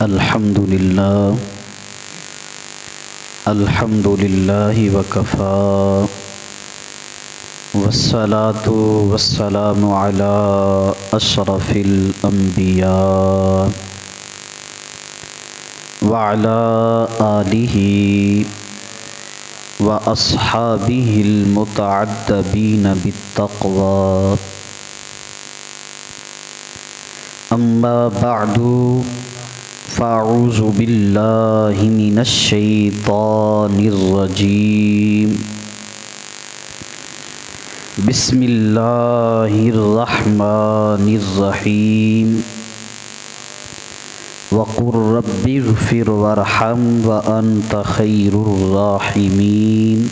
الحمد للہ وکفا والصلاة والسلام علی اشرف الانبیاء وعلی آلہ واصحابہ المتعدبین بالتقوی اما بعد فاعوذ باللہ من الشیطان الرجیم بسم اللہ الرحمن الرحیم وقل رب اغفر وارحم وانت خیر الراحمین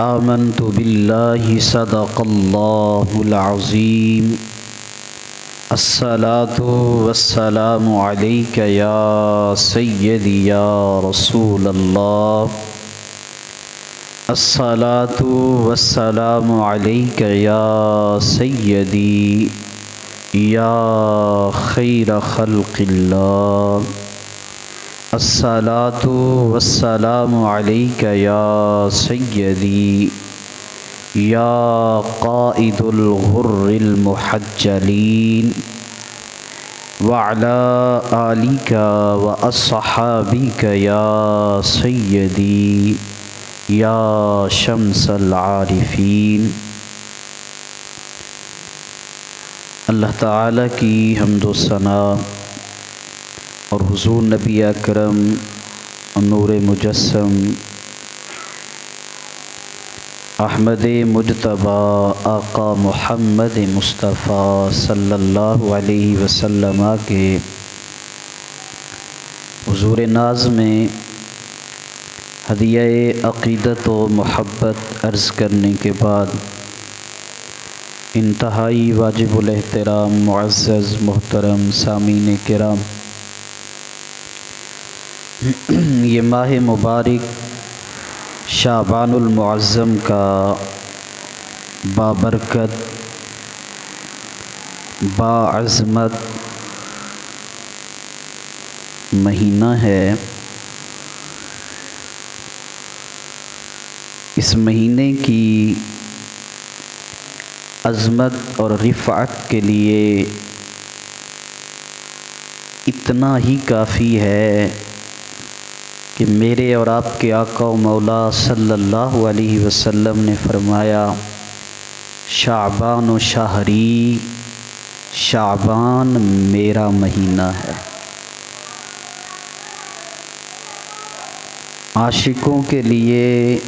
آمنت باللہ صدق اللہ العظیم الصلاۃ والسلام علیک یا سیدی یا رسول اللہ الصلاۃ والسلام علیک یا سیدی یا خیر خلق اللہ الصلاۃ والسلام علیک یا سیدی یا قائد الغر المحجلین وعلی آلک واصحابک یا سیدی یا شمس العارفین۔ اللہ تعالیٰ کی حمد و ثنا اور حضور نبی اکرم نور مجسم احمد مجتبی آقا محمد مصطفیٰ صلی اللہ علیہ وسلم کے حضور ناز میں ہدیہ عقیدت و محبت عرض کرنے کے بعد انتہائی واجب الاحترام معزز محترم سامعین کرام، یہ ماہ مبارک شعبان المعظم کا بابرکت باعظمت مہینہ ہے۔ اس مہینے کی عظمت اور رفعت کے لیے اتنا ہی کافی ہے کہ میرے اور آپ کے آقا و مولا صلی اللہ علیہ وسلم نے فرمایا، شعبان و شہری، شعبان میرا مہینہ ہے۔ عاشقوں کے لیے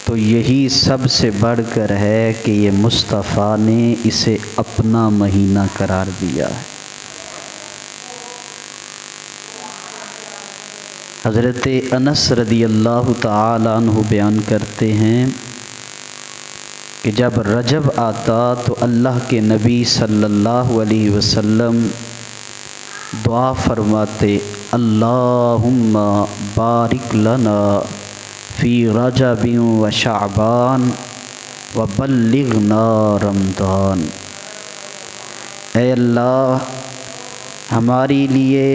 تو یہی سب سے بڑھ کر ہے کہ یہ مصطفیٰ نے اسے اپنا مہینہ قرار دیا ہے۔ حضرت انس رضی اللہ تعالی عنہ بیان کرتے ہیں کہ جب رجب آتا تو اللہ کے نبی صلی اللہ علیہ وسلم دعا فرماتے، اللہم بارک لنا فی رجب و شعبان و بلغنا رمضان۔ اے اللہ ہمارے لیے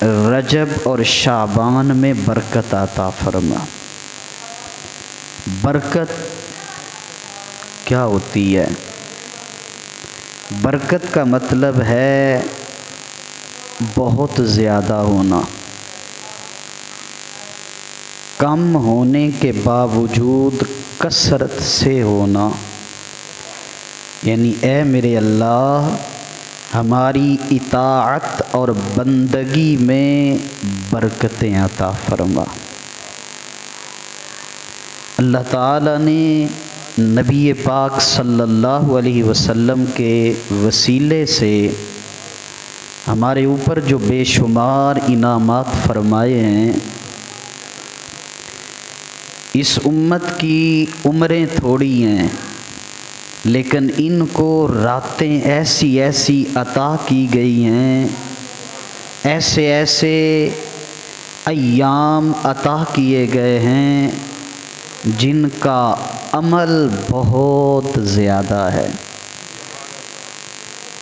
رجب اور شعبان میں برکت عطا فرما۔ برکت کیا ہوتی ہے؟ برکت کا مطلب ہے بہت زیادہ ہونا، کم ہونے کے باوجود کثرت سے ہونا، یعنی اے میرے اللہ ہماری اطاعت اور بندگی میں برکتیں عطا فرما۔ اللہ تعالیٰ نے نبی پاک صلی اللہ علیہ وسلم کے وسیلے سے ہمارے اوپر جو بے شمار انعامات فرمائے ہیں۔ اس امت کی عمریں تھوڑی ہیں، لیکن ان کو راتیں ایسی ایسی عطا کی گئی ہیں، ایسے ایسے ایام عطا کیے گئے ہیں جن کا عمل بہت زیادہ ہے۔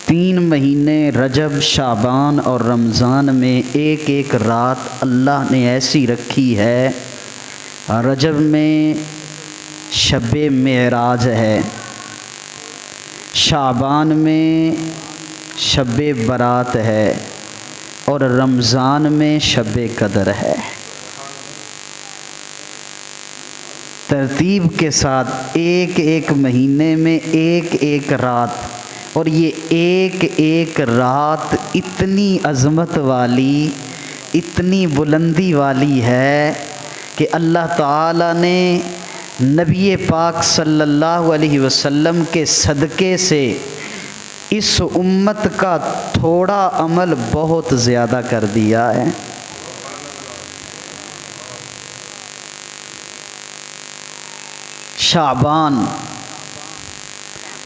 3 مہینے رجب، شعبان اور رمضان میں ایک ایک رات اللہ نے ایسی رکھی ہے۔ رجب میں شب معراج ہے، شعبان میں شب برات ہے اور رمضان میں شب قدر ہے۔ ترتیب کے ساتھ ایک ایک مہینے میں ایک ایک رات، اور یہ ایک ایک رات اتنی عظمت والی، اتنی بلندی والی ہے کہ اللہ تعالیٰ نے نبی پاک صلی اللہ علیہ وسلم کے صدقے سے اس امت کا تھوڑا عمل بہت زیادہ کر دیا ہے۔ شعبان،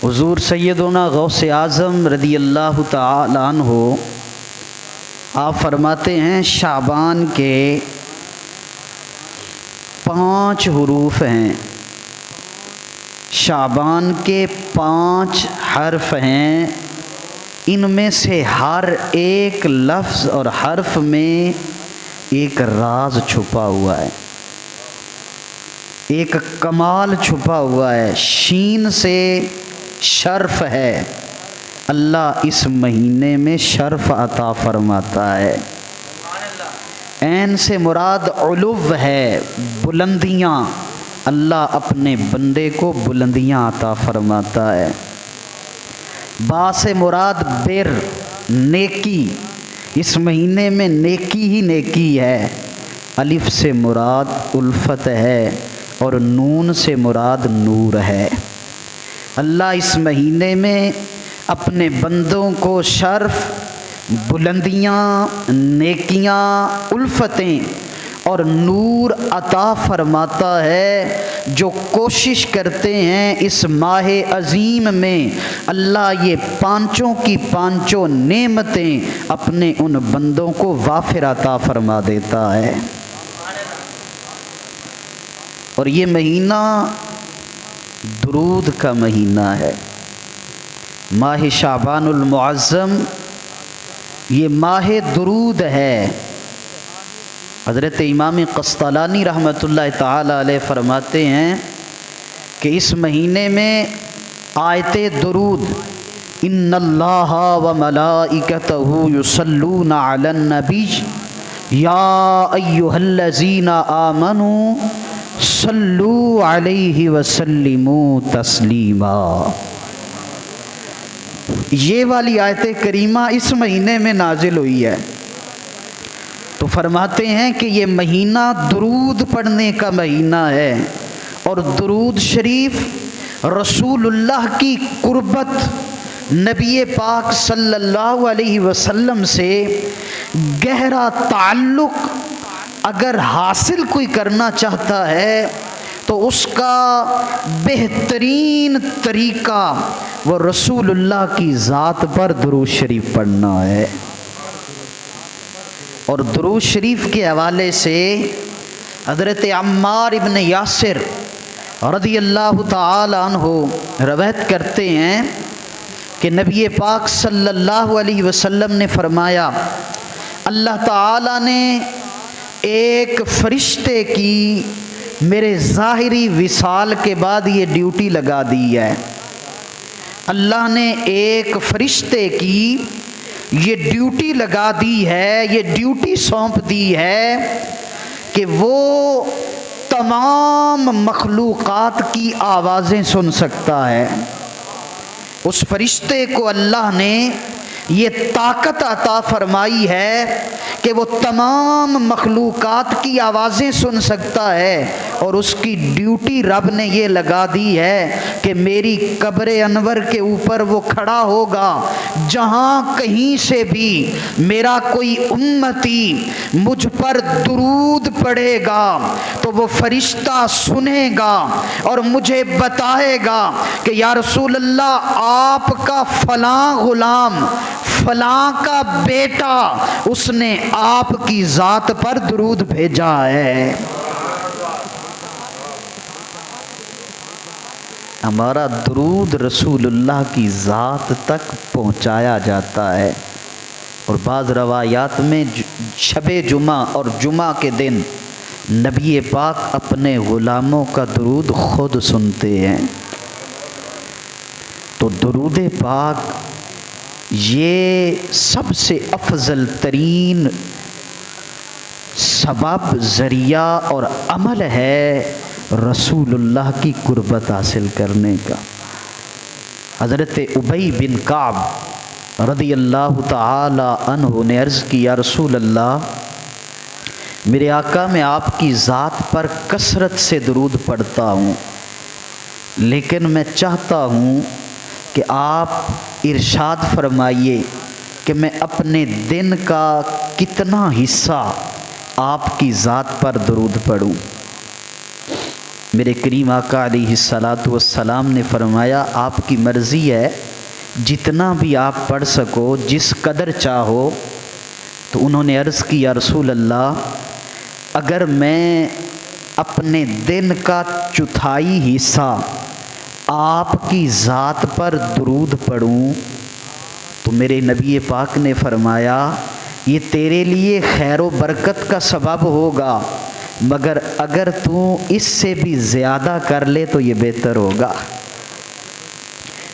حضور سیدنا غوث اعظم رضی اللہ تعالی عنہ آپ فرماتے ہیں شعبان کے 5 حروف ہیں، شعبان کے 5 حرف ہیں، ان میں سے ہر ایک لفظ اور حرف میں ایک راز چھپا ہوا ہے، ایک کمال چھپا ہوا ہے۔ شین سے شرف ہے، اللہ اس مہینے میں شرف عطا فرماتا ہے۔ عین سے مراد علو ہے، بلندیاں، اللہ اپنے بندے کو بلندیاں عطا فرماتا ہے۔ با سے مراد بر، نیکی، اس مہینے میں نیکی ہی نیکی ہے۔ الف سے مراد الفت ہے اور نون سے مراد نور ہے۔ اللہ اس مہینے میں اپنے بندوں کو شرف، بلندیاں، نیکیاں، الفتیں اور نور عطا فرماتا ہے۔ جو کوشش کرتے ہیں اس ماہ عظیم میں اللہ یہ 5 کی 5 نعمتیں اپنے ان بندوں کو وافر عطا فرما دیتا ہے۔ اور یہ مہینہ درود کا مہینہ ہے۔ ماہ شعبان المعظم یہ ماہ درود ہے۔ حضرت امام قسطلانی رحمۃ اللہ تعالی علیہ فرماتے ہیں کہ اس مہینے میں آیت درود ان اللہ و ملائکتہ یصلون علی النبی یا ایھا الذین آمنوا صلو علیہ وسلموا تسلیما، یہ والی آیت کریمہ اس مہینے میں نازل ہوئی ہے۔ تو فرماتے ہیں کہ یہ مہینہ درود پڑھنے کا مہینہ ہے، اور درود شریف رسول اللہ کی قربت، نبی پاک صلی اللہ علیہ وسلم سے گہرا تعلق اگر حاصل کوئی کرنا چاہتا ہے تو اس کا بہترین طریقہ وہ رسول اللہ کی ذات پر درود شریف پڑھنا ہے۔ اور درود شریف کے حوالے سے حضرت عمار ابن یاسر رضی اللہ تعالی عنہ روایت کرتے ہیں کہ نبی پاک صلی اللہ علیہ وسلم نے فرمایا اللہ تعالی نے ایک فرشتے کی میرے ظاہری وصال کے بعد یہ ڈیوٹی لگا دی ہے۔ اللہ نے ایک فرشتے کی یہ ڈیوٹی لگا دی ہے، یہ ڈیوٹی سونپ دی ہے کہ وہ تمام مخلوقات کی آوازیں سن سکتا ہے۔ اس فرشتے کو اللہ نے یہ طاقت عطا فرمائی ہے کہ وہ تمام مخلوقات کی آوازیں سن سکتا ہے، اور اس کی ڈیوٹی رب نے یہ لگا دی ہے کہ میری قبر انور کے اوپر وہ کھڑا ہوگا، جہاں کہیں سے بھی میرا کوئی امتی مجھ پر درود پڑھے گا تو وہ فرشتہ سنے گا اور مجھے بتائے گا کہ یا رسول اللہ آپ کا فلاں غلام، فلاں کا بیٹا، اس نے آپ کی ذات پر درود بھیجا ہے۔ ہمارا درود رسول اللہ کی ذات تک پہنچایا جاتا ہے۔ اور بعض روایات میں شب جمعہ اور جمعہ کے دن نبی پاک اپنے غلاموں کا درود خود سنتے ہیں۔ تو درود پاک یہ سب سے افضل ترین سبب، ذریعہ اور عمل ہے رسول اللہ کی قربت حاصل کرنے کا۔ حضرت ابی بن کعب رضی اللہ تعالی عنہ نے عرض کی، یا رسول اللہ، میرے آقا میں آپ کی ذات پر کثرت سے درود پڑھتا ہوں، لیکن میں چاہتا ہوں کہ آپ ارشاد فرمائیے کہ میں اپنے دن کا کتنا حصہ آپ کی ذات پر درود پڑھوں۔ میرے کریم آقا علیہ الصلاۃ والسلام نے فرمایا، آپ کی مرضی ہے، جتنا بھی آپ پڑھ سکو، جس قدر چاہو۔ تو انہوں نے عرض کی، یا رسول اللہ، اگر میں اپنے دن کا چوتھائی حصہ آپ کی ذات پر درود پڑھوں تو میرے نبی پاک نے فرمایا یہ تیرے لیے خیر و برکت کا سبب ہوگا، مگر اگر تو اس سے بھی زیادہ کر لے تو یہ بہتر ہوگا۔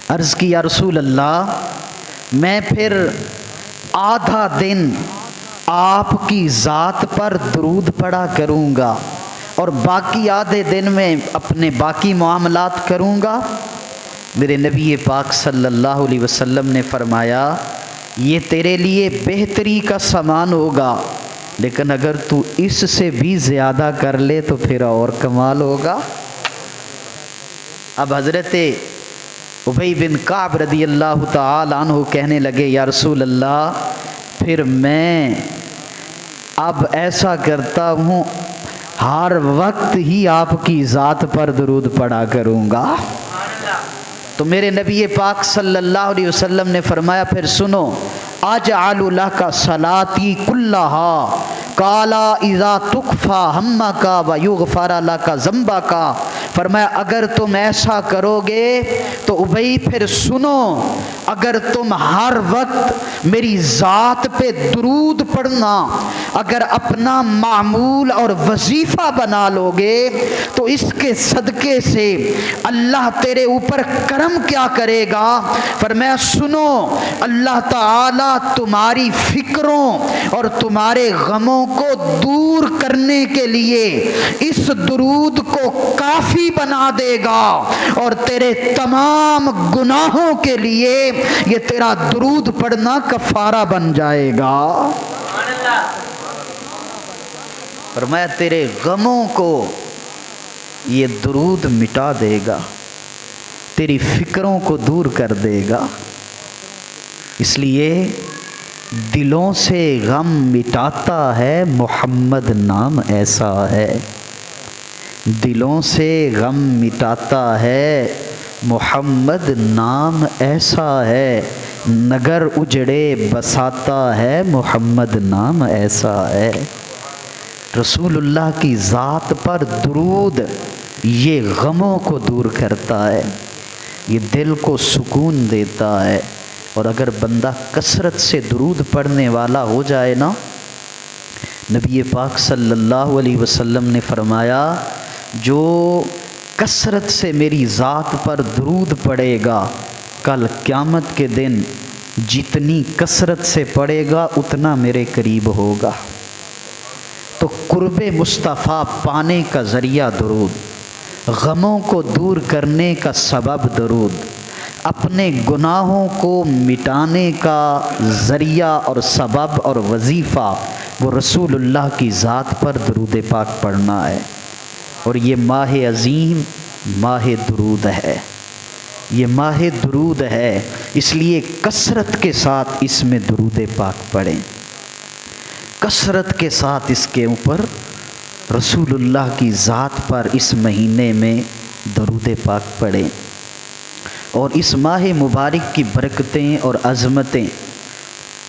عرض کی، یا رسول اللہ، میں پھر آدھا دن آپ کی ذات پر درود پڑھا کروں گا اور باقی آدھے دن میں اپنے باقی معاملات کروں گا۔ میرے نبی پاک صلی اللہ علیہ وسلم نے فرمایا، یہ تیرے لیے بہتری کا سامان ہوگا، لیکن اگر تو اس سے بھی زیادہ کر لے تو پھر اور کمال ہوگا۔ اب حضرت ابی بن کعب رضی اللہ تعالی عنہ کہنے لگے، یا رسول اللہ، پھر میں اب ایسا کرتا ہوں، ہر وقت ہی آپ کی ذات پر درود پڑھا کروں گا۔ تو میرے نبی پاک صلی اللہ علیہ وسلم نے فرمایا، پھر سنو، اجعل لک صلاتی کلھا قالا اذا تکفی ہمک ویغفر لک ذنبک۔ فرمایا اگر تم ایسا کرو گے تو ابی پھر سنو، اگر تم ہر وقت میری ذات پہ درود پڑھنا اگر اپنا معمول اور وظیفہ بنا لو گے تو اس کے صدقے سے اللہ تیرے اوپر کرم کیا کرے گا۔ فرمایا سنو، اللہ تعالی تمہاری فکروں اور تمہارے غموں کو دور کرنے کے لیے اس درود کو کافی بنا دے گا، اور تیرے تمام گناہوں کے لیے یہ تیرا درود پڑھنا کفارہ بن جائے گا۔ فرمایا تیرے غموں کو یہ درود مٹا دے گا، تیری فکروں کو دور کر دے گا۔ اس لیے دلوں سے غم مٹاتا ہے محمد نام ایسا ہے، دلوں سے غم مٹاتا ہے محمد نام ایسا ہے، نگر اجڑے بساتا ہے محمد نام ایسا ہے۔ رسول اللہ کی ذات پر درود یہ غموں کو دور کرتا ہے، یہ دل کو سکون دیتا ہے۔ اور اگر بندہ کثرت سے درود پڑھنے والا ہو جائے نا، نبی پاک صلی اللہ علیہ وسلم نے فرمایا جو کثرت سے میری ذات پر درود پڑھے گا کل قیامت کے دن جتنی کثرت سے پڑھے گا اتنا میرے قریب ہوگا۔ تو قرب مصطفیٰ پانے کا ذریعہ درود، غموں کو دور کرنے کا سبب درود، اپنے گناہوں کو مٹانے کا ذریعہ اور سبب اور وظیفہ وہ رسول اللہ کی ذات پر درود پاک پڑھنا ہے۔ اور یہ ماہ عظیم ماہ درود ہے، یہ ماہ درود ہے، اس لیے کثرت کے ساتھ اس میں درود پاک پڑھیں، کثرت کے ساتھ اس کے اوپر رسول اللہ کی ذات پر اس مہینے میں درود پاک پڑھیں۔ اور اس ماہ مبارک کی برکتیں اور عظمتیں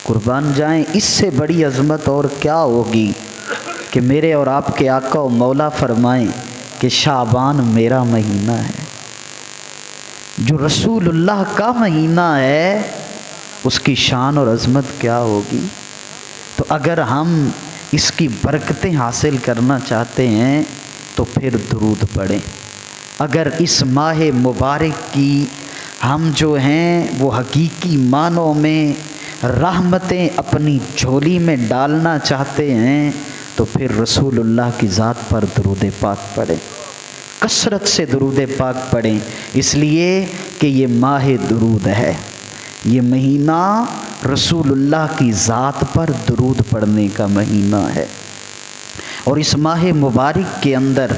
قربان جائیں، اس سے بڑی عظمت اور کیا ہوگی کہ میرے اور آپ کے آقا و مولا فرمائیں کہ شعبان میرا مہینہ ہے، جو رسول اللہ کا مہینہ ہے اس کی شان اور عظمت کیا ہوگی؟ تو اگر ہم اس کی برکتیں حاصل کرنا چاہتے ہیں تو پھر درود پڑھیں۔ اگر اس ماہ مبارک کی ہم جو ہیں وہ حقیقی معنوں میں رحمتیں اپنی جھولی میں ڈالنا چاہتے ہیں تو پھر رسول اللہ کی ذات پر درود پاک پڑھیں، کثرت سے درود پاک پڑھیں، اس لیے کہ یہ ماہ درود ہے، یہ مہینہ رسول اللہ کی ذات پر درود پڑھنے کا مہینہ ہے۔ اور اس ماہ مبارک کے اندر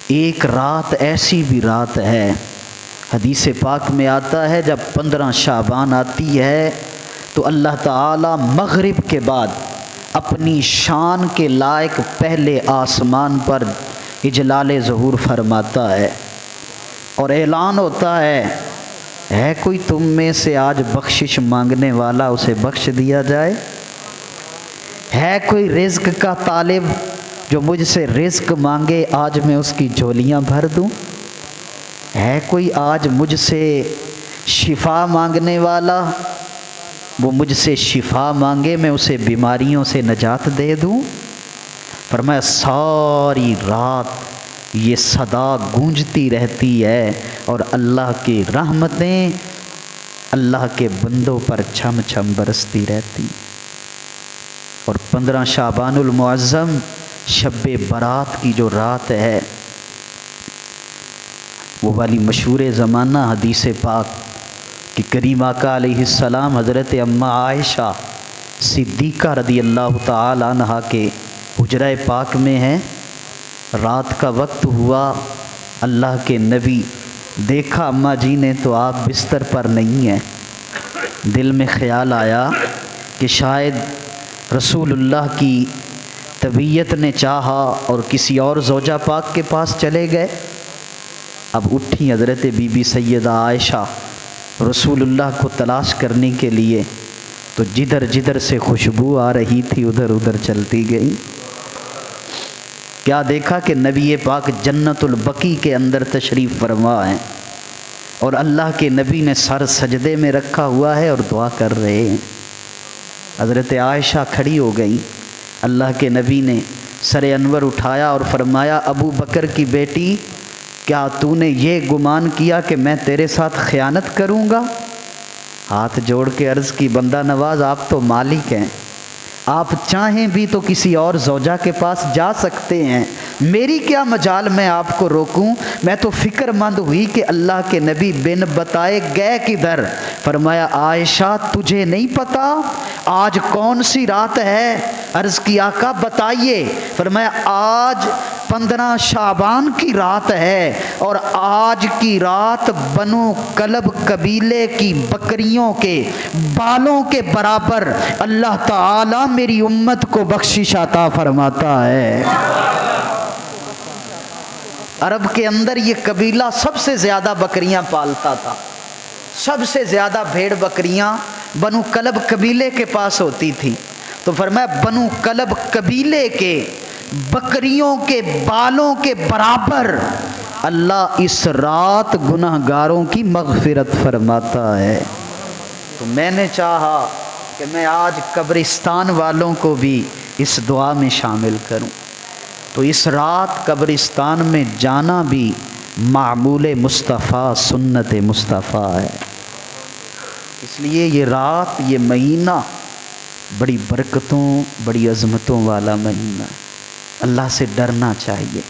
ایک رات ایسی بھی رات ہے، حدیث پاک میں آتا ہے جب 15 شعبان آتی ہے تو اللہ تعالی مغرب کے بعد اپنی شان کے لائق پہلے آسمان پر اجلال ظہور فرماتا ہے اور اعلان ہوتا ہے کوئی تم میں سے آج بخشش مانگنے والا، اسے بخش دیا جائے؟ ہے کوئی رزق کا طالب جو مجھ سے رزق مانگے، آج میں اس کی جھولیاں بھر دوں؟ ہے کوئی آج مجھ سے شفا مانگنے والا، وہ مجھ سے شفا مانگے میں اسے بیماریوں سے نجات دے دوں؟ فرمایا ساری رات یہ صدا گونجتی رہتی ہے اور اللہ کی رحمتیں اللہ کے بندوں پر چھم چھم برستی رہتی۔ اور 15 شعبان المعظم شب برات کی جو رات ہے وہ والی مشہور زمانہ حدیث پاک کہ کریم آقا علیہ السلام حضرت اماں عائشہ صدیقہ رضی اللہ تعالی عنہا کے حجرہ پاک میں ہیں، رات کا وقت ہوا، اللہ کے نبی دیکھا اماں جی نے تو آپ بستر پر نہیں ہیں، دل میں خیال آیا کہ شاید رسول اللہ کی طبیعت نے چاہا اور کسی اور زوجہ پاک کے پاس چلے گئے۔ اب اٹھی حضرت بی بی سیدہ عائشہ رسول اللہ کو تلاش کرنے کے لیے، تو جدھر جدھر سے خوشبو آ رہی تھی ادھر ادھر چلتی گئی۔ کیا دیکھا کہ نبی پاک جنت البقیع کے اندر تشریف فرما ہیں اور اللہ کے نبی نے سر سجدے میں رکھا ہوا ہے اور دعا کر رہے ہیں۔ حضرت عائشہ کھڑی ہو گئی، اللہ کے نبی نے سر انور اٹھایا اور فرمایا ابو بکر کی بیٹی کیا تو نے یہ گمان کیا کہ میں تیرے ساتھ خیانت کروں گا؟ ہاتھ جوڑ کے عرض کی بندہ نواز آپ تو مالک ہیں، آپ چاہیں بھی تو کسی اور زوجہ کے پاس جا سکتے ہیں، میری کیا مجال میں آپ کو روکوں؟ میں تو فکر مند ہوئی کہ اللہ کے نبی بن بتائے گئے کدھر؟ فرمایا عائشہ تجھے نہیں پتا آج کون سی رات ہے؟ عرض کی آقا بتائیے۔ فرمایا آج 15 شعبان کی رات ہے اور آج کی رات بنو کلب قبیلے کی بکریوں کے بالوں کے برابر اللہ تعالی میری امت کو بخشش عطا فرماتا ہے۔ عرب کے اندر یہ قبیلہ سب سے زیادہ بکریاں پالتا تھا، سب سے زیادہ بھیڑ بکریاں بنو کلب قبیلے کے پاس ہوتی تھی۔ تو فرمایا بنو کلب قبیلے کے بکریوں کے بالوں کے برابر اللہ اس رات گناہ گاروں کی مغفرت فرماتا ہے۔ تو میں نے چاہا کہ میں آج قبرستان والوں کو بھی اس دعا میں شامل کروں، تو اس رات قبرستان میں جانا بھی معمول مصطفیٰ سنت مصطفیٰ ہے۔ اس لیے یہ رات یہ مہینہ بڑی برکتوں بڑی عظمتوں والا مہینہ ہے، اللہ سے ڈرنا چاہیے۔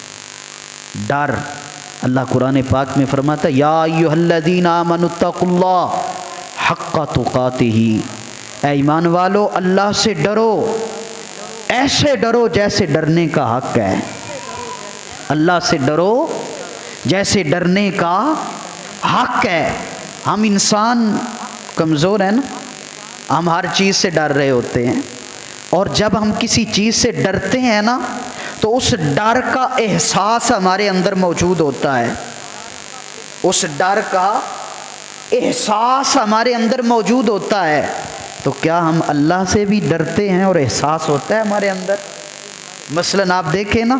ڈر اللہ قرآن پاک میں فرماتا ہے یا ایھا الذین آمنوا اتقوا اللہ حق تقاتہ، اے ایمان والو اللہ سے ڈرو، ایسے ڈرو جیسے ڈرنے کا حق ہے۔ اللہ سے ڈرو جیسے ڈرنے کا حق ہے۔ ہم انسان کمزور ہیں نا، ہم ہر چیز سے ڈر رہے ہوتے ہیں، اور جب ہم کسی چیز سے ڈرتے ہیں نا تو اس ڈر کا احساس ہمارے اندر موجود ہوتا ہے، اس ڈر کا احساس ہمارے اندر موجود ہوتا ہے۔ تو کیا ہم اللہ سے بھی ڈرتے ہیں اور احساس ہوتا ہے ہمارے اندر؟ مثلاً آپ دیکھیں نا،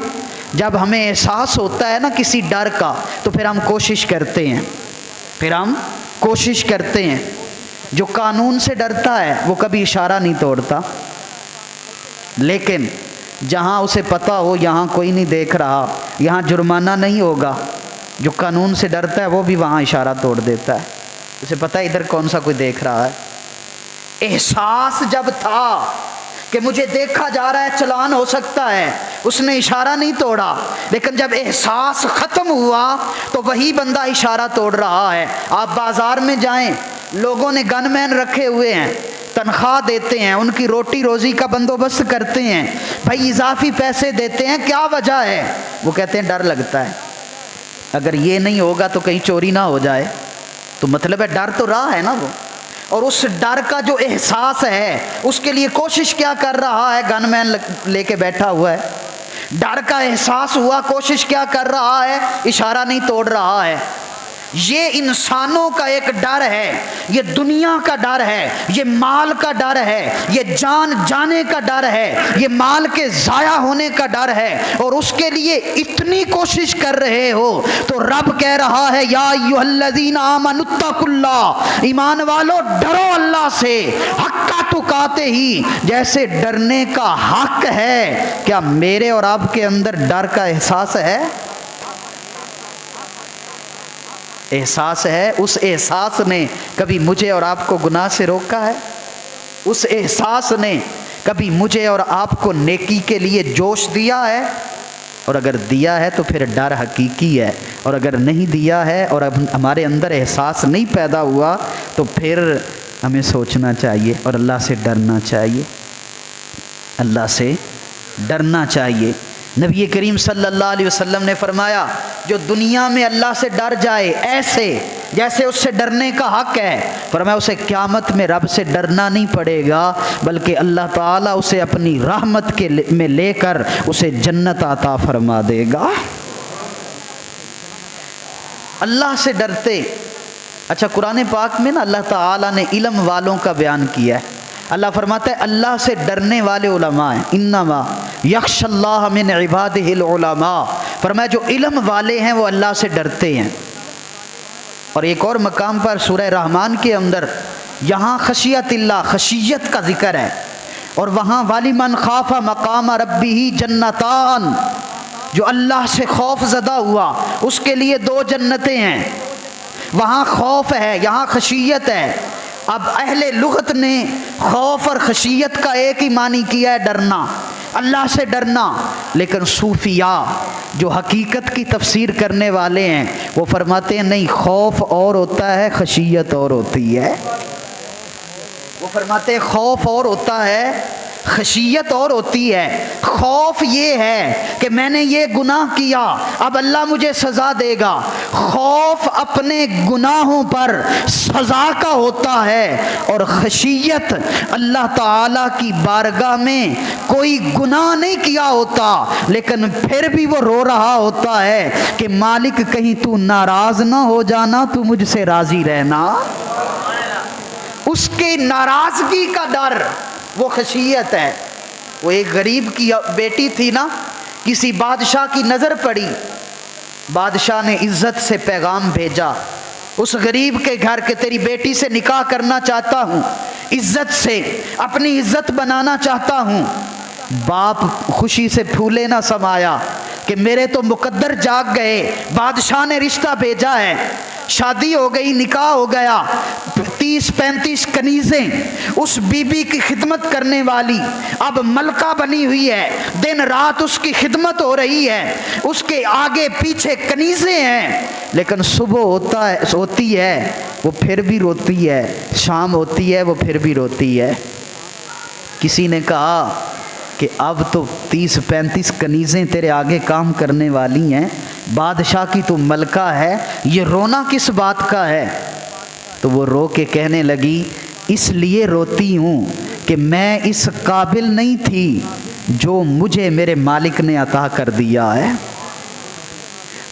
جب ہمیں احساس ہوتا ہے نا کسی ڈر کا تو پھر ہم کوشش کرتے ہیں پھر ہم کوشش کرتے ہیں. جو قانون سے ڈرتا ہے وہ کبھی اشارہ نہیں توڑتا، لیکن جہاں اسے پتہ ہو یہاں کوئی نہیں دیکھ رہا، یہاں جرمانہ نہیں ہوگا، جو قانون سے ڈرتا ہے وہ بھی وہاں اشارہ توڑ دیتا ہے. اسے پتہ ہے ادھر کون سا کوئی دیکھ رہا ہے. احساس جب تھا کہ مجھے دیکھا جا رہا ہے، چلان ہو سکتا ہے، اس نے اشارہ نہیں توڑا. لیکن جب احساس ختم ہوا تو وہی بندہ اشارہ توڑ رہا ہے. آپ بازار میں جائیں، لوگوں نے گن مین رکھے ہوئے ہیں، تنخواہ دیتے ہیں، ان کی روٹی روزی کا بندوبست کرتے ہیں، بھائی اضافی پیسے دیتے ہیں، کیا وجہ ہے؟ وہ کہتے ہیں ڈر لگتا ہے، اگر یہ نہیں ہوگا تو کہیں چوری نہ ہو جائے. تو مطلب ہے ڈر تو رہا ہے نا وہ. اور اس ڈر کا جو احساس ہے اس کے لیے کوشش کیا کر رہا ہے؟ گن مین لے کے بیٹھا ہوا ہے. ڈر کا احساس ہوا، کوشش کیا کر رہا ہے؟ اشارہ نہیں توڑ رہا ہے. یہ انسانوں کا ایک ڈر ہے، یہ دنیا کا ڈر ہے، یہ مال کا ڈر ہے، یہ جان جانے کا ڈر ہے، یہ مال کے ضائع ہونے کا ڈر ہے. اور اس کے لیے اتنی کوشش کر رہے ہو تو رب کہہ رہا ہے یا ایھا الذین آمنوا اتقوا اللہ، ایمان والو ڈرو اللہ سے حق تقاتے ہی، جیسے ڈرنے کا حق ہے. کیا میرے اور آپ کے اندر ڈر کا احساس ہے؟ احساس ہے. اس احساس نے کبھی مجھے اور آپ کو گناہ سے روکا ہے؟ اس احساس نے کبھی مجھے اور آپ کو نیکی کے لیے جوش دیا ہے؟ اور اگر دیا ہے تو پھر ڈر حقیقی ہے، اور اگر نہیں دیا ہے اور اب ہمارے اندر احساس نہیں پیدا ہوا تو پھر ہمیں سوچنا چاہیے اور اللہ سے ڈرنا چاہیے. اللہ سے ڈرنا چاہیے. نبی کریم صلی اللہ علیہ وسلم نے فرمایا جو دنیا میں اللہ سے ڈر جائے ایسے جیسے اس سے ڈرنے کا حق ہے، فرمایا اسے قیامت میں رب سے ڈرنا نہیں پڑے گا، بلکہ اللہ تعالیٰ اسے اپنی رحمت کے میں لے کر اسے جنت عطا فرما دے گا. اللہ سے ڈرتے. اچھا قرآن پاک میں نا اللہ تعالیٰ نے علم والوں کا بیان کیا ہے. اللہ فرماتا ہے اللہ سے ڈرنے والے علماء ہیں، انما یخشی اللہ من عبادہ العلماء. فرمایا جو علم والے ہیں وہ اللہ سے ڈرتے ہیں. اور ایک اور مقام پر سورہ رحمان کے اندر یہاں خشیت اللہ، خشیت کا ذکر ہے، اور وہاں وَلِمَنْ خَافَ مَقَامَ رَبِّهِ جَنَّتَانِ، جو اللہ سے خوف زدہ ہوا اس کے لیے 2 جنتیں ہیں. وہاں خوف ہے، یہاں خشیت ہے. اب اہل لغت نے خوف اور خشیت کا ایک ہی معنی کیا ہے، ڈرنا، اللہ سے ڈرنا. لیکن صوفیاء جو حقیقت کی تفسیر کرنے والے ہیں وہ فرماتے ہیں نہیں، خوف اور ہوتا ہے، خشیت اور ہوتی ہے. وہ فرماتے ہیں خوف اور ہوتا ہے، خشیت اور ہوتی ہے. خوف یہ ہے کہ میں نے یہ گناہ کیا، اب اللہ مجھے سزا دے گا. خوف اپنے گناہوں پر سزا کا ہوتا ہے، اور خشیت اللہ تعالیٰ کی بارگاہ میں کوئی گناہ نہیں کیا ہوتا لیکن پھر بھی وہ رو رہا ہوتا ہے کہ مالک کہیں تو ناراض نہ ہو جانا، تو مجھ سے راضی رہنا. اس کے ناراضگی کا ڈر وہ خشیت ہے. وہ ایک غریب کی بیٹی تھی نا، کسی بادشاہ کی نظر پڑی، بادشاہ نے عزت سے پیغام بھیجا اس غریب کے گھر کہ تیری بیٹی سے نکاح کرنا چاہتا ہوں، عزت سے اپنی عزت بنانا چاہتا ہوں. باپ خوشی سے پھولے نہ سمایا کہ میرے تو مقدر جاگ گئے، بادشاہ نے رشتہ بھیجا ہے. شادی ہو گئی، نکاح ہو گیا. 30-35 کنیزیں اس بی بی کی خدمت کرنے والی اب ملکہ بنی ہوئی ہے، دن رات اس کی خدمت ہو رہی ہے، اس کے آگے پیچھے کنیزیں ہیں. لیکن صبح ہوتی ہے وہ پھر بھی روتی ہے، شام ہوتی ہے وہ پھر بھی روتی ہے. کسی نے کہا کہ اب تو 30-35 کنیزیں تیرے آگے کام کرنے والی ہیں، بادشاہ کی تو ملکہ ہے، یہ رونا کس بات کا ہے؟ تو وہ رو کے کہنے لگی اس لیے روتی ہوں کہ میں اس قابل نہیں تھی جو مجھے میرے مالک نے عطا کر دیا ہے.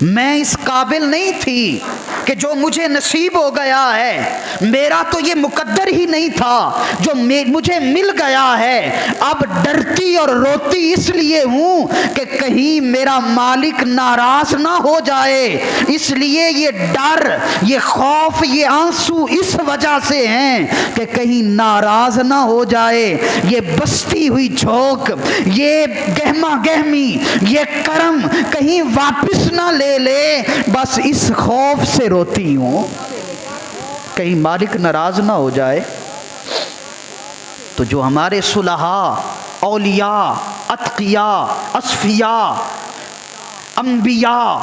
میں اس قابل نہیں تھی کہ کہ جو مجھے نصیب ہو گیا ہے میرا تو یہ مقدر ہی نہیں تھا، جو مجھے مل گیا ہے اب ڈرتی اور روتی اس لیے ہوں کہ کہیں میرا مالک ناراض نہ ہو جائے، اس لیے یہ ڈر، یہ خوف، یہ آنسو اس وجہ سے ہیں کہ کہیں ناراض نہ ہو جائے، یہ بستی ہوئی جھونک، یہ گہما گہمی، یہ کرم کہیں واپس نہ لے لے، بس اس خوف سے روتی ہوں کہیں مالک ناراض نہ ہو جائے۔ تو جو ہمارے صلحاء، اولیاء، اتقیاء، اصفیاء، انبیاء،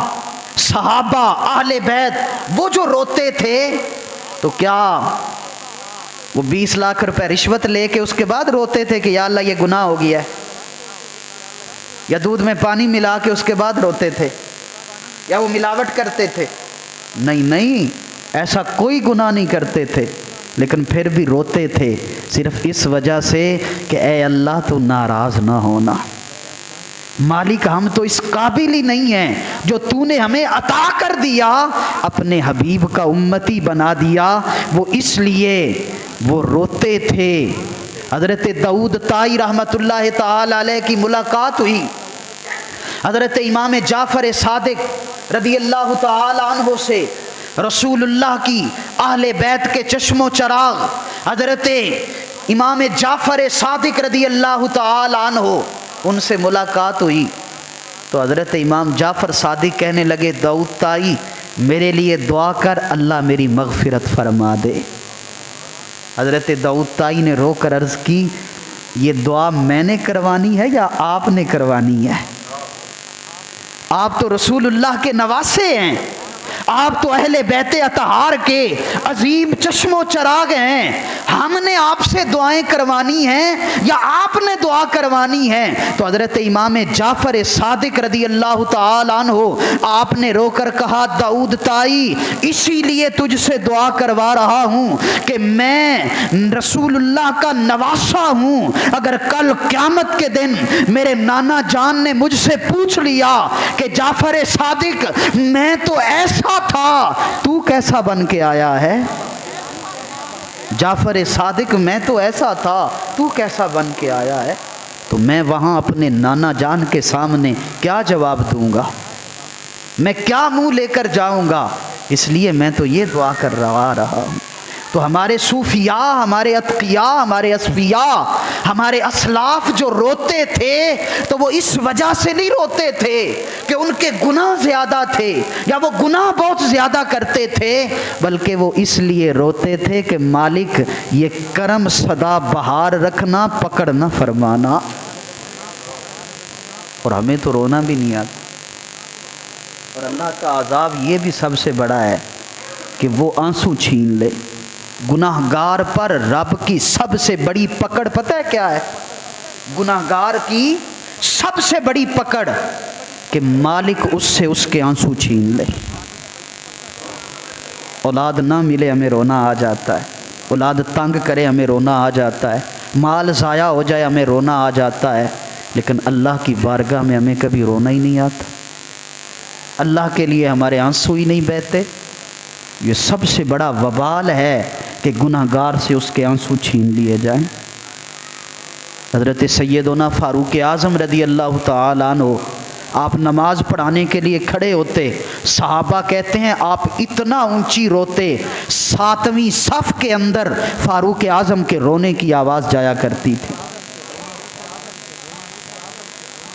صحابہ، اہل بیت، وہ جو روتے تھے تو کیا وہ 20 لاکھ روپے رشوت لے کے اس کے بعد روتے تھے کہ یا اللہ یہ گناہ ہو گیا ہے، یا دودھ میں پانی ملا کے اس کے بعد روتے تھے، یا وہ ملاوٹ کرتے تھے؟ نہیں، ایسا کوئی گناہ نہیں کرتے تھے، لیکن پھر بھی روتے تھے صرف اس وجہ سے کہ اے اللہ تو ناراض نہ ہونا، مالک ہم تو اس قابل ہی نہیں ہیں، جو تو نے ہمیں عطا کر دیا، اپنے حبیب کا امتی بنا دیا، وہ اس لیے وہ روتے تھے۔ حضرت داؤد طائی رحمت اللہ تعالی علیہ کی ملاقات ہوئی حضرت امام جعفر صادق رضی اللہ تعالی عنہ سے، رسول اللہ کی اہل بیت کے چشم و چراغ حضرت امام جعفر صادق رضی اللہ تعالی عنہ، ان سے ملاقات ہوئی تو حضرت امام جعفر صادق کہنے لگے داؤد طائی میرے لیے دعا کر، اللہ میری مغفرت فرما دے۔ حضرت داؤد طائی نے رو کر عرض کی یہ دعا میں نے کروانی ہے یا آپ نے کروانی ہے؟ آپ تو رسول اللہ کے نواسے ہیں، آپ تو اہل بیت اطہار کے عظیم چشم و چراغ ہیں، ہم نے آپ سے دعائیں کروانی ہیں یا آپ نے دعا کروانی ہے؟ تو حضرت امام جعفر صادق رضی اللہ تعالی عنہ آپ نے رو کر کہا داؤد طائی اسی لیے تجھ سے دعا کروا رہا ہوں کہ میں رسول اللہ کا نواسا ہوں، اگر کل قیامت کے دن میرے نانا جان نے مجھ سے پوچھ لیا کہ جعفر صادق میں تو ایسا تھا تو کیسا بن کے آیا ہے، جعفر صادق میں تو ایسا تھا تو کیسا بن کے آیا ہے، تو میں وہاں اپنے نانا جان کے سامنے کیا جواب دوں گا، میں کیا منہ لے کر جاؤں گا، اس لیے میں تو یہ دعا کر رہا ہوں۔ تو ہمارے صوفیاء، ہمارے اتقیاء، ہمارے اصفیاء، ہمارے اسلاف جو روتے تھے تو وہ اس وجہ سے نہیں روتے تھے کہ ان کے گناہ زیادہ تھے یا وہ گناہ بہت زیادہ کرتے تھے، بلکہ وہ اس لیے روتے تھے کہ مالک یہ کرم سدا بہار رکھنا، پکڑ نہ فرمانا۔ اور ہمیں تو رونا بھی نہیں آتا، اور اللہ کا عذاب یہ بھی سب سے بڑا ہے کہ وہ آنسو چھین لے۔ گناہ گار پر رب کی سب سے بڑی پکڑ پتہ ہے کیا ہے؟ گناہ گار کی سب سے بڑی پکڑ کہ مالک اس سے اس کے آنسو چھین لے۔ اولاد نہ ملے ہمیں رونا آ جاتا ہے، اولاد تنگ کرے ہمیں رونا آ جاتا ہے، مال ضائع ہو جائے ہمیں رونا آ جاتا ہے، لیکن اللہ کی بارگاہ میں ہمیں کبھی رونا ہی نہیں آتا، اللہ کے لیے ہمارے آنسو ہی نہیں بہتے۔ یہ سب سے بڑا وبال ہے کہ گناہ گار سے اس کے آنسو چھین لیے جائیں۔ حضرت سیدنا فاروق اعظم رضی اللہ تعالی عنہ آپ نماز پڑھانے کے لیے کھڑے ہوتے، صحابہ کہتے ہیں آپ اتنا اونچی روتے، 7ویں صف کے اندر فاروق اعظم کے رونے کی آواز جایا کرتی تھی۔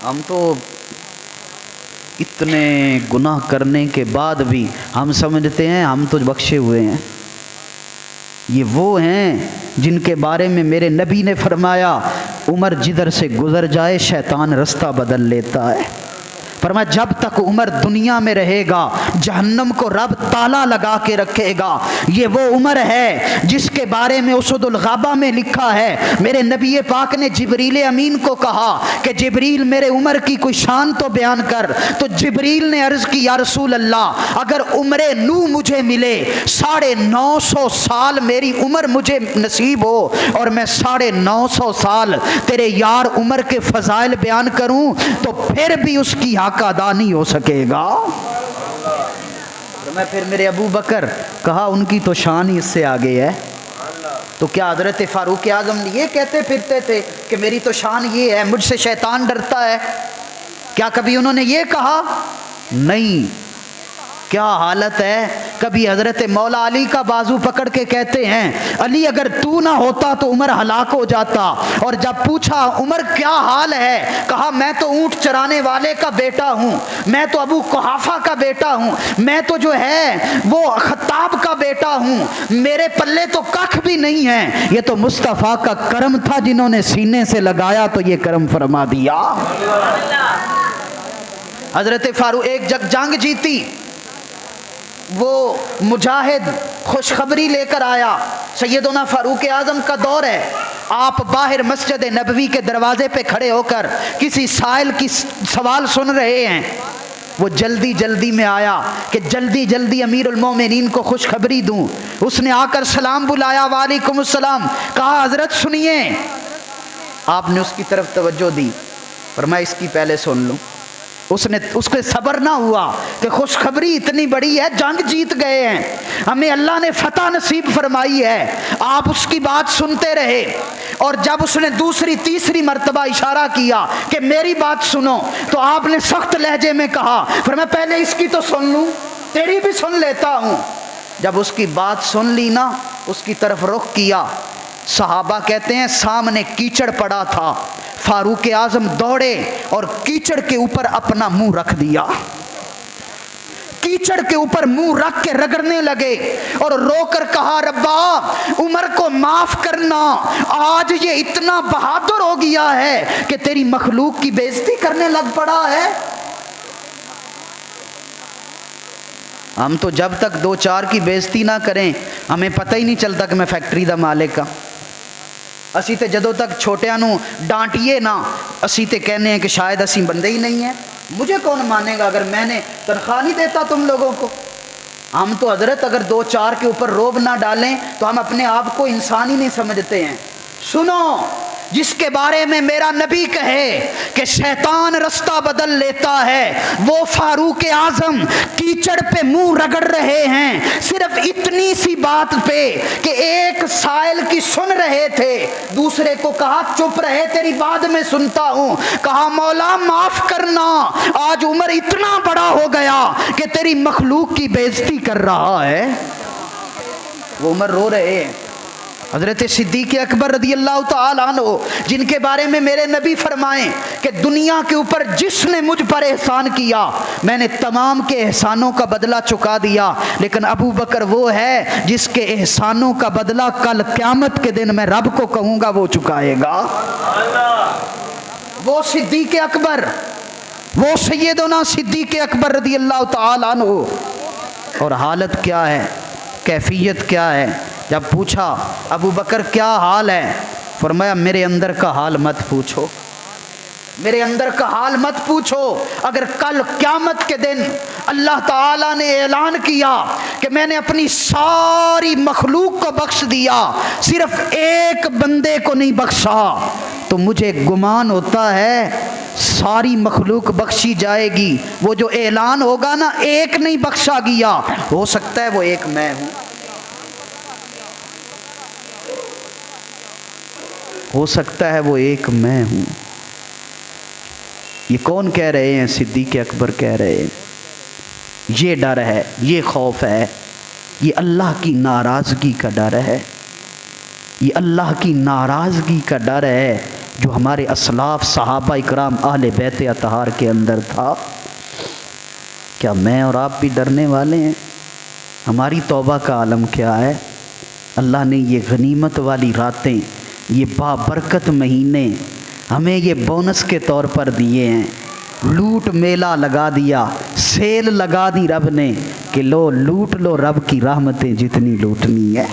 ہم تو اتنے گناہ کرنے کے بعد بھی ہم سمجھتے ہیں ہم تو بخشے ہوئے ہیں۔ یہ وہ ہیں جن کے بارے میں میرے نبی نے فرمایا عمر جدھر سے گزر جائے شیطان رستہ بدل لیتا ہے۔ فرمایا جب تک عمر دنیا میں رہے گا جہنم کو رب تالا لگا کے رکھے گا۔ یہ وہ عمر ہے جس کے بارے میں اسد الغابہ میں لکھا ہے، میرے نبی پاک نے جبریل امین کو کہا کہ جبریل میرے عمر کی کوئی شان تو بیان کر، تو جبریل نے عرض کی یا رسول اللہ اگر عمر نو مجھے ملے 950 سال میری عمر مجھے نصیب ہو اور میں 950 سال تیرے یار عمر کے فضائل بیان کروں تو پھر بھی اس کی حق ادا نہیں ہو سکے گا۔ میں پھر میرے ابو بکر، کہا ان کی تو شان ہی اس سے آگے ہے. تو کیا حضرت فاروق اعظم یہ کہتے پھرتے تھے کہ میری تو شان یہ ہے، مجھ سے شیطان ڈرتا ہے؟ کیا کبھی انہوں نے یہ کہا؟ نہیں. کیا حالت ہے. کبھی حضرت مولا علی کا بازو پکڑ کے کہتے ہیں علی اگر تو نہ ہوتا تو عمر ہلاک ہو جاتا. اور جب پوچھا عمر کیا حال ہے، کہا میں تو اونٹ چرانے والے کا بیٹا ہوں، میں تو ابو قحافہ کا بیٹا ہوں، میں تو جو ہے وہ خطاب کا بیٹا ہوں، میرے پلے تو ککھ بھی نہیں ہے. یہ تو مصطفیٰ کا کرم تھا، جنہوں نے سینے سے لگایا تو یہ کرم فرما دیا. حضرت فاروق ایک جنگ جیتی، وہ مجاہد خوشخبری لے کر آیا. سیدنا فاروق اعظم کا دور ہے، آپ باہر مسجد نبوی کے دروازے پہ کھڑے ہو کر کسی سائل کی سوال سن رہے ہیں. وہ جلدی جلدی میں آیا کہ جلدی جلدی امیر المومنین کو خوشخبری دوں. اس نے آ کر سلام بلایا، وعلیکم السلام. کہا حضرت سنیے. آپ نے اس کی طرف توجہ دی، فرمایا اس کی پہلے سن لوں. اس کے صبر نہ ہوا کہ خوشخبری اتنی بڑی ہے، جنگ جیت گئے ہیں، ہمیں اللہ نے فتح نصیب فرمائی ہے. آپ اس کی بات سنتے رہے، اور جب اس نے دوسری تیسری مرتبہ اشارہ کیا کہ میری بات سنو، تو آپ نے سخت لہجے میں کہا، فرمایا پہلے اس کی تو سن لوں، تیری بھی سن لیتا ہوں. جب اس کی بات سن لی نا، اس کی طرف رخ کیا. صحابہ کہتے ہیں سامنے کیچڑ پڑا تھا، فاروق اعظم دوڑے اور کیچڑ کے اوپر اپنا منہ رکھ دیا، کیچڑ کے اوپر منہ رکھ کے رگڑنے لگے اور رو کر کہا ربا عمر کو معاف کرنا، آج یہ اتنا بہادر ہو گیا ہے کہ تیری مخلوق کی بےزتی کرنے لگ پڑا ہے. ہم تو جب تک دو چار کی بےزتی نہ کریں ہمیں پتہ ہی نہیں چلتا کہ میں فیکٹری دا مالک ہاں. اسی تے جدوں تک چھوٹیاں نو ڈانٹیے نا، اسی تے کہنے ہیں کہ شاید اسی بندے ہی نہیں ہیں. مجھے کون مانے گا اگر میں نے تنخواہ نہیں دیتا تم لوگوں کو. ہم تو حضرت اگر دو چار کے اوپر روب نہ ڈالیں تو ہم اپنے آپ کو انسان ہی نہیں سمجھتے ہیں. سنو، جس کے بارے میں میرا نبی کہے کہ شیطان رستہ بدل لیتا ہے، وہ فاروق اعظم کیچڑ پہ منہ رگڑ رہے ہیں صرف اتنی سی بات پہ کہ ایک سائل کی سن رہے تھے، دوسرے کو کہا چپ رہے تیری بات میں سنتا ہوں. کہا مولا معاف کرنا، آج عمر اتنا بڑا ہو گیا کہ تیری مخلوق کی بےزتی کر رہا ہے. وہ عمر رو رہے ہیں. حضرت صدیق اکبر رضی اللہ تعالی عنہ، جن کے بارے میں میرے نبی فرمائیں کہ دنیا کے اوپر جس نے مجھ پر احسان کیا میں نے تمام کے احسانوں کا بدلہ چکا دیا، لیکن ابو بکر وہ ہے جس کے احسانوں کا بدلہ کل قیامت کے دن میں رب کو کہوں گا وہ چکائے گا. وہ صدیق اکبر، وہ سیدنا صدیق اکبر رضی اللہ تعالی عنہ. اور حالت کیا ہے، کیفیت کیا ہے. جب پوچھا ابو بکر کیا حال ہے، فرمایا میرے اندر کا حال مت پوچھو، میرے اندر کا حال مت پوچھو. اگر کل قیامت کے دن اللہ تعالیٰ نے اعلان کیا کہ میں نے اپنی ساری مخلوق کو بخش دیا، صرف ایک بندے کو نہیں بخشا، تو مجھے گمان ہوتا ہے ساری مخلوق بخشی جائے گی. وہ جو اعلان ہوگا نا ایک نہیں بخشا گیا، ہو سکتا ہے وہ ایک میں ہوں، ہو سکتا ہے وہ ایک میں ہوں. یہ کون کہہ رہے ہیں؟ صدیق اکبر کہہ رہے ہیں. یہ ڈر ہے، یہ خوف ہے، یہ اللہ کی ناراضگی کا ڈر ہے، یہ اللہ کی ناراضگی کا ڈر ہے جو ہمارے اسلاف صحابہ اکرام اہل بیت اطہار کے اندر تھا. کیا میں اور آپ بھی ڈرنے والے ہیں؟ ہماری توبہ کا عالم کیا ہے؟ اللہ نے یہ غنیمت والی راتیں، یہ بابرکت مہینے ہمیں یہ بونس کے طور پر دیے ہیں. لوٹ میلہ لگا دیا، سیل لگا دی رب نے کہ لو لوٹ لو رب کی رحمتیں جتنی لوٹنی ہے،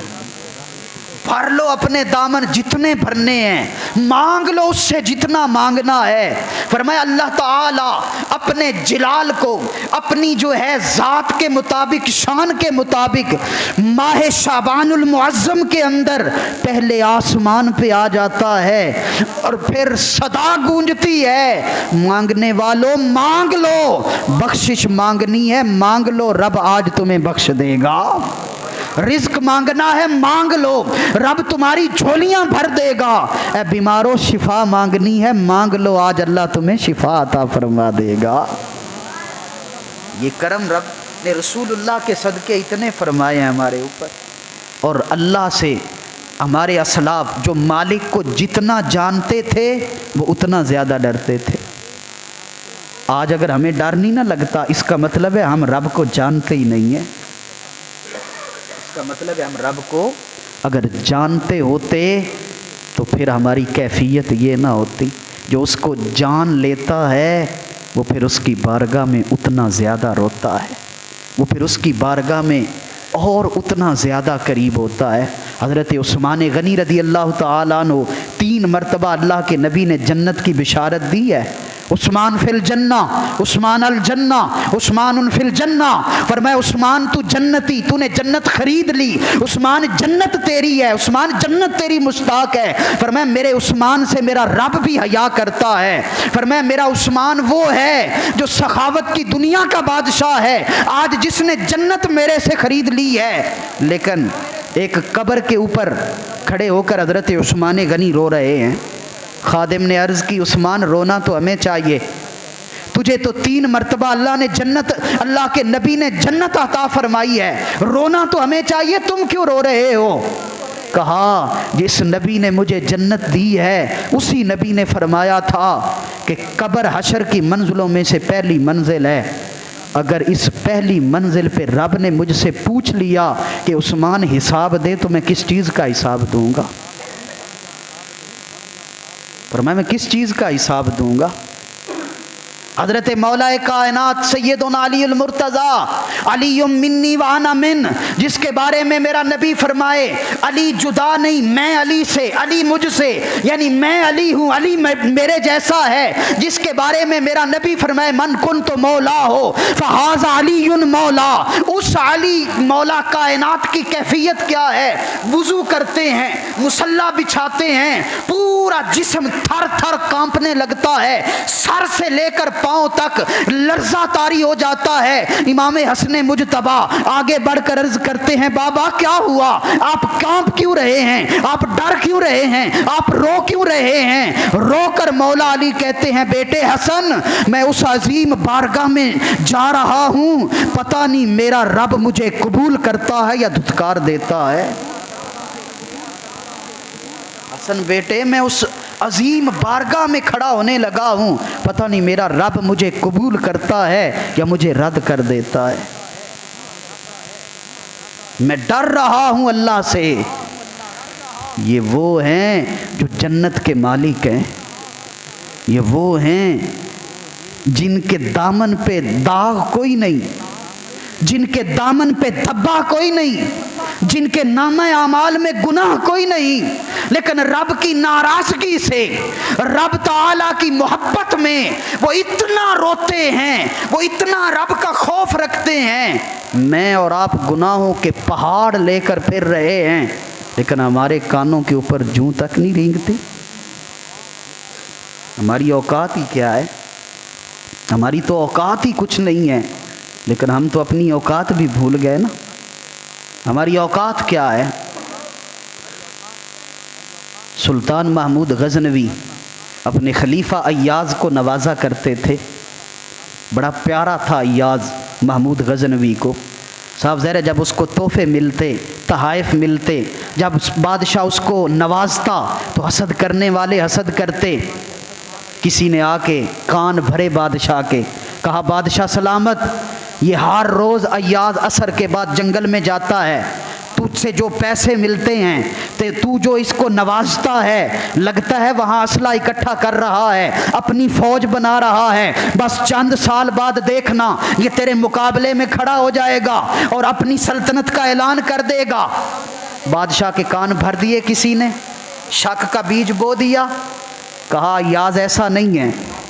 بھر لو اپنے دامن جتنے بھرنے ہیں، مانگ لو اس سے جتنا مانگنا ہے. فرمایا اللہ تعالیٰ اپنے جلال کو اپنی جو ہے ذات کے مطابق شان کے مطابق ماہ شعبان المعظم کے اندر پہلے آسمان پہ آ جاتا ہے اور پھر صدا گونجتی ہے مانگنے والوں مانگ لو، بخشش مانگنی ہے مانگ لو رب آج تمہیں بخش دے گا، رزق مانگنا ہے مانگ لو رب تمہاری جھولیاں بھر دے گا، اے بیماروں شفا مانگنی ہے مانگ لو آج اللہ تمہیں شفا عطا فرما دے گا۔ یہ کرم رب نے رسول اللہ کے صدقے اتنے فرمائے ہیں ہمارے اوپر، اور اللہ سے ہمارے اسلاف جو مالک کو جتنا جانتے تھے وہ اتنا زیادہ ڈرتے تھے۔ آج اگر ہمیں ڈر نہیں نہ لگتا اس کا مطلب ہے ہم رب کو جانتے ہی نہیں ہیں، اس کا مطلب ہے ہم رب کو اگر جانتے ہوتے تو پھر ہماری کیفیت یہ نہ ہوتی۔ جو اس کو جان لیتا ہے وہ پھر اس کی بارگاہ میں اتنا زیادہ روتا ہے، وہ پھر اس کی بارگاہ میں اور اتنا زیادہ قریب ہوتا ہے۔ حضرت عثمان غنی رضی اللہ تعالیٰ عنہ 3 مرتبہ اللہ کے نبی نے جنت کی بشارت دی ہے۔ عثمان فی الجنہ، عثمان الجنہ، عثمان فی الجنہ، فرمایا عثمان تو جنتی، تو نے جنت خرید لی، عثمان جنت تیری ہے، عثمان جنت تیری مشتاق ہے۔ فرمایا میرے عثمان سے میرا رب بھی حیا کرتا ہے، فرمایا میرا عثمان وہ ہے جو سخاوت کی دنیا کا بادشاہ ہے، آج جس نے جنت میرے سے خرید لی ہے۔ لیکن ایک قبر کے اوپر کھڑے ہو کر حضرت عثمان غنی رو رہے ہیں۔ خادم نے عرض کی عثمان رونا تو ہمیں چاہیے، تجھے تو 3 مرتبہ اللہ نے جنت، اللہ کے نبی نے جنت عطا فرمائی ہے، رونا تو ہمیں چاہیے، تم کیوں رو رہے ہو؟ کہا جس نبی نے مجھے جنت دی ہے اسی نبی نے فرمایا تھا کہ قبر حشر کی منزلوں میں سے پہلی منزل ہے، اگر اس پہلی منزل پہ رب نے مجھ سے پوچھ لیا کہ عثمان حساب دے تو میں کس چیز کا حساب دوں گا؟ فرمایا میں کس چیز کا حساب دوں گا؟ حضرت مولا کائنات سیدنا علی المرتضی علی منی وانا من، جس کے بارے میں میرا نبی فرمائے علی جدا نہیں میں علی سے، علی مجھ سے، یعنی میں علی ہوں علی میرے جیسا ہے، جس کے بارے میں میرا نبی فرمائے من کنت مولا ہو فہذا علی مولا، اس علی مولا کائنات کی کیفیت کیا ہے؟ وضو کرتے ہیں، مصلی بچھاتے ہیں، پورا جسم تھر تھر کانپنے لگتا ہے، سر سے لے کر پاؤں تک لرزہ طاری ہو جاتا ہے۔ امام حسن مجتبی آگے بڑھ کر عرض کرتے ہیں بابا کیا ہوا؟ آپ کانپ کیوں رہے ہیں؟ آپ ڈر کیوں رہے ہیں؟ آپ رو کیوں رہے ہیں؟ رو کر مولا علی کہتے ہیں بیٹے حسن میں اس عظیم بارگاہ میں جا رہا ہوں، پتہ نہیں میرا رب مجھے قبول کرتا ہے یا دھتکار دیتا ہے۔ حسن بیٹے میں اس عظیم بارگاہ میں کھڑا ہونے لگا ہوں، پتہ نہیں میرا رب مجھے قبول کرتا ہے یا مجھے رد کر دیتا ہے، میں ڈر رہا ہوں اللہ سے۔ یہ وہ ہیں جو جنت کے مالک ہیں، یہ وہ ہیں جن کے دامن پہ داغ کوئی نہیں، جن کے دامن پہ دھبا کوئی نہیں، جن کے نامہ اعمال میں گناہ کوئی نہیں، لیکن رب کی ناراضگی سے، رب تعالیٰ کی محبت میں وہ اتنا روتے ہیں، وہ اتنا رب کا خوف رکھتے ہیں۔ میں اور آپ گناہوں کے پہاڑ لے کر پھر رہے ہیں لیکن ہمارے کانوں کے اوپر جوں تک نہیں رینگتی۔ ہماری اوقات ہی کیا ہے؟ ہماری تو اوقات ہی کچھ نہیں ہے، لیکن ہم تو اپنی اوقات بھی بھول گئے نا۔ ہماری اوقات کیا ہے؟ سلطان محمود غزنوی اپنے خلیفہ ایاز کو نوازا کرتے تھے، بڑا پیارا تھا ایاز محمود غزنوی کو۔ صاحب ظاہر جب اس کو تحفے ملتے، تحائف ملتے، جب بادشاہ اس کو نوازتا تو حسد کرنے والے حسد کرتے۔ کسی نے آ کے کان بھرے بادشاہ کے، کہا بادشاہ سلامت، یہ ہر روز ایاز عصر کے بعد جنگل میں جاتا ہے، تجھ سے جو پیسے ملتے ہیں تو جو اس کو نوازتا ہے، لگتا ہے وہاں اسلحہ اکٹھا کر رہا ہے، اپنی فوج بنا رہا ہے، بس چند سال بعد دیکھنا یہ تیرے مقابلے میں کھڑا ہو جائے گا اور اپنی سلطنت کا اعلان کر دے گا۔ بادشاہ کے کان بھر دیے، کسی نے شک کا بیج بو دیا، کہا ایاز ایسا نہیں ہے،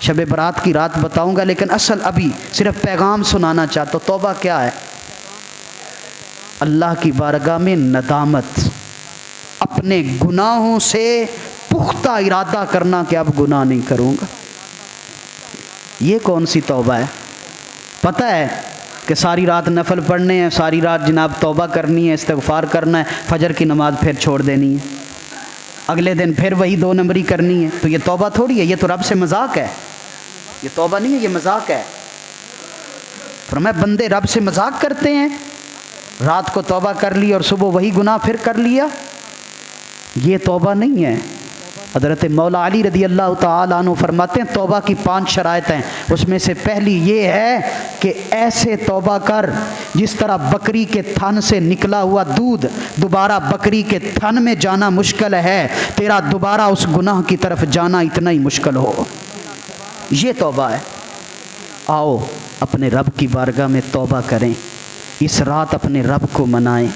شب برات کی رات بتاؤں گا، لیکن اصل ابھی صرف پیغام سنانا چاہتا ہوں۔ توبہ کیا ہے؟ اللہ کی بارگاہ میں ندامت، اپنے گناہوں سے پختہ ارادہ کرنا کہ اب گناہ نہیں کروں گا۔ یہ کون سی توبہ ہے؟ پتہ ہے کہ ساری رات نفل پڑھنے ہیں، ساری رات جناب توبہ کرنی ہے، استغفار کرنا ہے، فجر کی نماز پھر چھوڑ دینی ہے، اگلے دن پھر وہی 2 نمبری کرنی ہے، تو یہ توبہ تھوڑی ہے، یہ تو رب سے مذاق ہے۔ یہ توبہ نہیں ہے، یہ مذاق ہے۔ فرمایا بندے رب سے مذاق کرتے ہیں، رات کو توبہ کر لی اور صبح وہی گناہ پھر کر لیا، یہ توبہ نہیں ہے۔ حضرت مولا علی رضی اللہ تعالیٰ عنہ فرماتے ہیں توبہ کی 5 شرائط ہیں، اس میں سے پہلی یہ ہے کہ ایسے توبہ کر جس طرح بکری کے تھن سے نکلا ہوا دودھ دوبارہ بکری کے تھن میں جانا مشکل ہے، تیرا دوبارہ اس گناہ کی طرف جانا اتنا ہی مشکل ہو۔ یہ توبہ ہے۔ آؤ اپنے رب کی بارگاہ میں توبہ کریں، اس رات اپنے رب کو منائیں،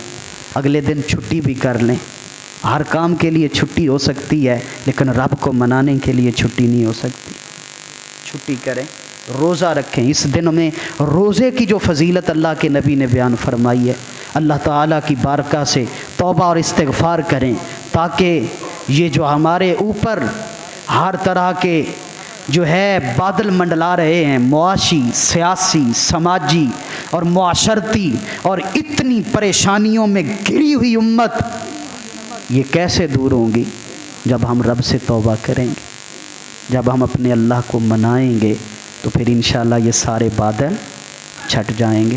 اگلے دن چھٹی بھی کر لیں۔ ہر کام کے لیے چھٹی ہو سکتی ہے، لیکن رب کو منانے کے لیے چھٹی نہیں ہو سکتی۔ چھٹی کریں، روزہ رکھیں۔ اس دن میں روزے کی جو فضیلت اللہ کے نبی نے بیان فرمائی ہے، اللہ تعالیٰ کی بارگاہ سے توبہ اور استغفار کریں تاکہ یہ جو ہمارے اوپر ہر طرح کے جو ہے بادل منڈلا رہے ہیں، معاشی، سیاسی، سماجی اور معاشرتی، اور اتنی پریشانیوں میں گھری ہوئی امت، یہ کیسے دور ہوں گی؟ جب ہم رب سے توبہ کریں گے، جب ہم اپنے اللہ کو منائیں گے، تو پھر انشاءاللہ یہ سارے بادل چھٹ جائیں گے۔